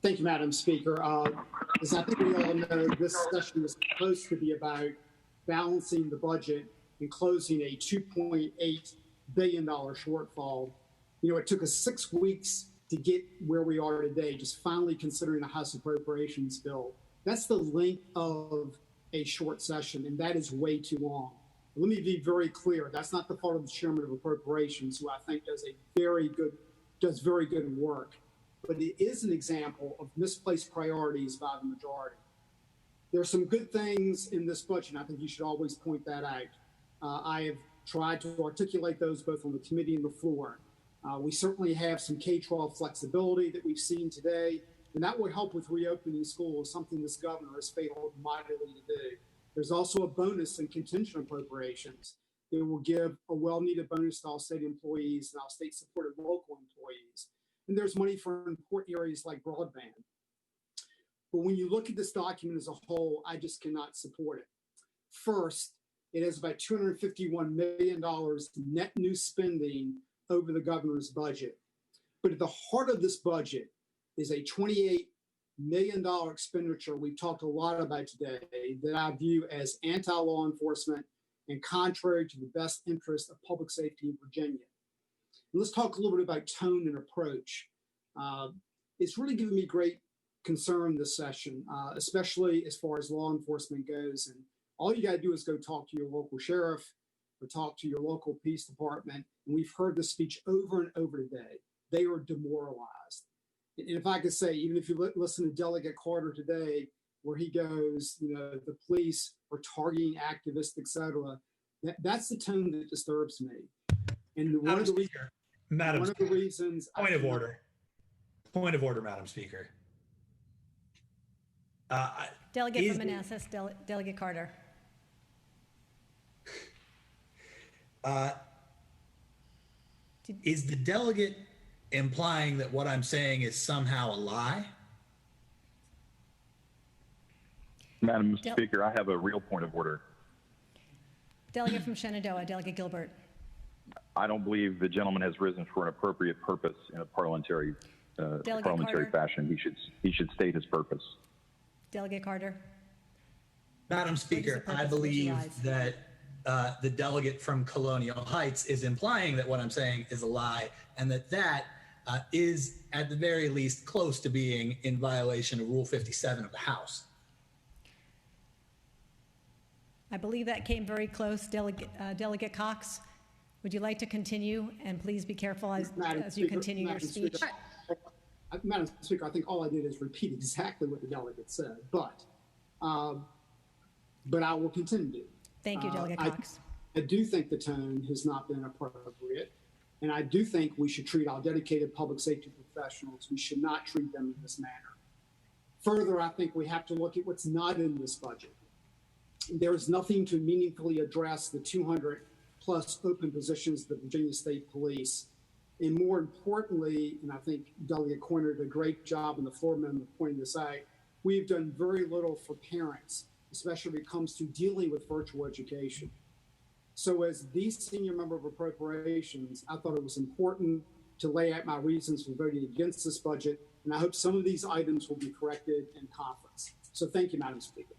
Thank you, Madam Speaker. As I think we all know, this session was supposed to be about balancing the budget and closing a $2.8 billion shortfall. You know, it took us 6 weeks to get where we are today, just finally considering the House Appropriations bill. That's the length of a short session, and that is way too long. Let me be very clear. That's not the fault of the Chairman of Appropriations, who I think does very good work. But it is an example of misplaced priorities by the majority. There are some good things in this budget, and I think you should always point that out. I have tried to articulate those both on the committee and the floor. We certainly have some K-12 flexibility that we've seen today, and that will help with reopening schools, something this governor has failed mightily to do. There's also a bonus in contingent appropriations. It will give a well-needed bonus to all state employees and all state-supported local employees. And there's money for important areas like broadband. But when you look at this document as a whole, I just cannot support it. First, it has about $251 million net new spending over the governor's budget. But at the heart of this budget is a $28 million expenditure we've talked a lot about today that I view as anti-law enforcement and contrary to the best interest of public safety in Virginia. And let's talk a little bit about tone and approach. It's really given me great concern this session, especially as far as law enforcement goes. And all you got to do is go talk to your local sheriff or talk to your local police department. And we've heard this speech over and over today. They are demoralized. And if I could say, even if you listen to Delegate Carter today, where he goes, you know, the police are targeting activists, et cetera, that's the tone that disturbs me. And one of the reasons. Point of order. Point of order, Madam Speaker. Delegate from Manassas, Delegate Carter. Is the delegate implying that what I'm saying is somehow a lie? Madam Speaker, I have a real point of order. Delegate from Shenandoah, Delegate Gilbert. I don't believe the gentleman has risen for an appropriate purpose in a parliamentary fashion. He should state his purpose. Delegate Carter. Madam Speaker, I believe that the delegate from Colonial Heights is implying that what I'm saying is a lie, and that is at the very least close to being in violation of Rule 57 of the House. I believe that came very close. Delegate Cox, would you like to continue? And please be careful as you continue your speech. Madam Speaker, I think all I did is repeat exactly what the delegate said, but I will continue. Thank you, Delegate Cox. I do think the tone has not been appropriate, and I do think we should treat our dedicated public safety professionals, we should not treat them in this manner. Further, I think we have to look at what's not in this budget. There is nothing to meaningfully address the 200 plus open positions of the Virginia State Police. And more importantly, and I think Delegate Corner did a great job in the floor amendment pointing this out, we've done very little for parents, especially when it comes to dealing with virtual education. So as the senior member of Appropriations, I thought it was important to lay out my reasons for voting against this budget, and I hope some of these items will be corrected in conference. So thank you, Madam Speaker.